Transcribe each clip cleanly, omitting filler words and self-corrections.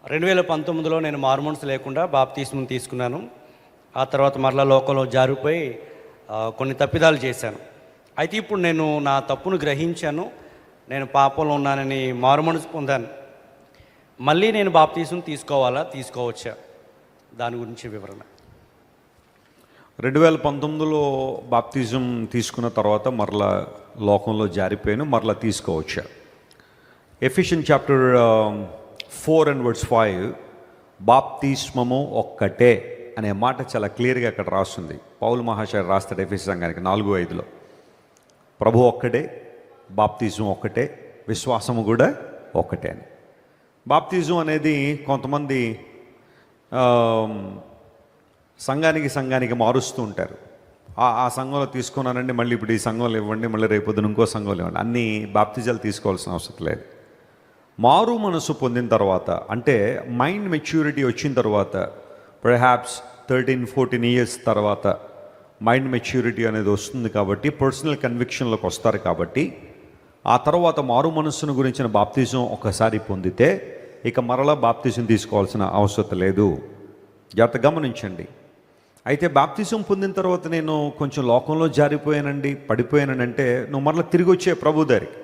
2019లో నేను మారుమనసు లేకుండా బాప్తిస్మం తీసుకున్నాను. ఆ తర్వాత మరలా లోకంలో జారిపోయి కొన్ని తప్పిదాలు చేశాను. అయితే ఇప్పుడు నేను నా తప్పును గ్రహించాను. నేను పాపంలో ఉన్నానని మారుమనసు పొందాను. మళ్ళీ నేను బాప్తిస్మం తీసుకోవాలా, తీసుకోవచ్చా? దాని గురించి వివరణ. 2019లో బాప్తిజం తీసుకున్న తర్వాత మరలా లోకంలో జారిపోయాను, మరలా తీసుకోవచ్చా? ఎఫెసియన్ చాప్టర్ 4:5 బాప్తిస్మము ఒక్కటే అనే మాట చాలా క్లియర్గా అక్కడ రాస్తుంది. పౌలు మహాశయ రాస్తాడు ఎఫెసీ సంఘానికి 4:5లో ప్రభు ఒక్కటే, బాప్తిజం ఒక్కటే, విశ్వాసము కూడా ఒక్కటే అని. బాప్తిజం అనేది కొంతమంది సంఘానికి మారుస్తూ ఉంటారు. ఆ సంఘంలో తీసుకున్నానండి, మళ్ళీ ఇప్పుడు ఈ సంఘంలో ఇవ్వండి, మళ్ళీ రేపొద్దున ఇంకో సంఘంలో ఇవ్వండి. అన్ని బాప్తిజాలు తీసుకోవాల్సిన అవసరం లేదు. మారు మనసు పొందిన తర్వాత, అంటే మైండ్ మెచ్యూరిటీ వచ్చిన తర్వాత, పర్హాప్స్ 13-14 ఇయర్స్ తర్వాత మైండ్ మెచ్యూరిటీ అనేది వస్తుంది కాబట్టి, పర్సనల్ కన్విక్షన్లోకి వస్తారు కాబట్టి, ఆ తర్వాత మారు మనస్సును గురించిన బాప్తిజం ఒకసారి పొందితే ఇక మరలా బాప్తిజం తీసుకోవాల్సిన అవసరం లేదు. జాగ్రత్త గమనించండి. అయితే బాప్తిజం పొందిన తర్వాత నేను కొంచెం లోకంలో జారిపోయానండి, పడిపోయానండి అంటే, నువ్వు మరలా తిరిగి వచ్చే ప్రభు దగ్గరికి,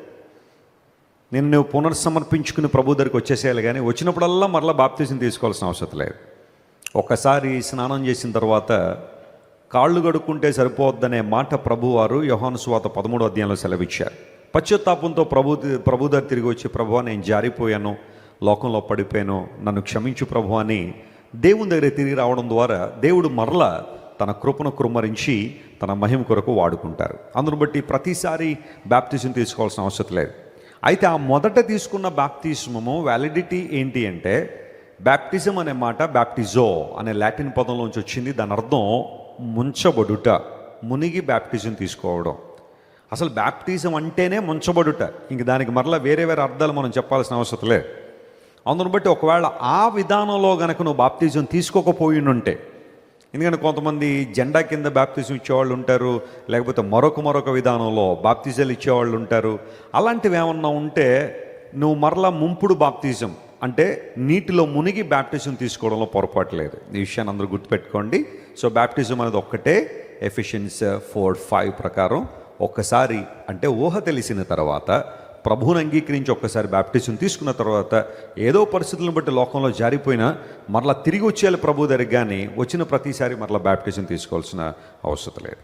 నువ్వు పునర్సమర్పించుకుని ప్రభు దగ్గరికి వచ్చేసేయాలి. కానీ వచ్చినప్పుడల్లా మరలా బాప్తిజం తీసుకోవాల్సిన అవసరం లేదు. ఒక్కసారి స్నానం చేసిన తర్వాత కాళ్ళు కడుక్కుంటే సరిపోద్దనే మాట ప్రభువారు యోహాను సువార్త 13వ అధ్యాయంలో సెలవిచ్చారు. పశ్చాత్తాపంతో ప్రభు దగ్గర తిరిగి వచ్చి, ప్రభువా నేను జారిపోయాను, లోకంలో పడిపోయాను, నన్ను క్షమించు ప్రభు అని దేవుని దగ్గర తిరిగి రావడం ద్వారా దేవుడు మరలా తన కృపను కుమ్మరించి తన మహిమ కొరకు వాడుకుంటారు. అందును బట్టి ప్రతిసారి బాప్తిజం తీసుకోవాల్సిన అవసరం లేదు. అయితే ఆ మొదట తీసుకున్న బాప్తిజము వ్యాలిడిటీ ఏంటి అంటే, బాప్టిజం అనే మాట బాప్టిజో అనే లాటిన్ పదంలోంచి వచ్చింది. దాని అర్థం ముంచబడుట, మునిగి బాప్టిజం తీసుకోవడం. అసలు బాప్టిజం అంటేనే ముంచబడుట. ఇంక దానికి మరలా వేరే అర్థాలు మనం చెప్పాల్సిన అవసరం లేదు. అందును బట్టి ఒకవేళ ఆ విధానంలో కనుక నువ్వు బాప్తిజం తీసుకోకపోయినుంటే, ఎందుకంటే కొంతమంది జెండా కింద బాప్తిజం ఇచ్చేవాళ్ళు ఉంటారు, లేకపోతే మరొక విధానంలో బాప్తిజాలు ఇచ్చేవాళ్ళు ఉంటారు. అలాంటివి ఏమన్నా ఉంటే నువ్వు మరలా ముంపుడు బాప్తిజం అంటే నీటిలో మునిగి బాప్టిజం తీసుకోవడంలో పొరపాటు లేదు. ఈ విషయాన్ని అందరూ గుర్తుపెట్టుకోండి. సో బాప్టిజం అనేది ఒక్కటే. ఎఫెసియన్స్ 4:5 ప్రకారం ఒక్కసారి, అంటే ఊహ తెలిసిన తర్వాత, ప్రభువుని అంగీకరించి ఒక్కసారి బాప్టిజం తీసుకున్న తర్వాత, ఏదో పరిస్థితులను బట్టి లోకంలో జారిపోయినా మరలా తిరిగి వచ్చేయాలి ప్రభు దగ్గరికి. కానీ వచ్చిన ప్రతిసారి మరలా బాప్టిజం తీసుకోవాల్సిన అవసరం లేదు.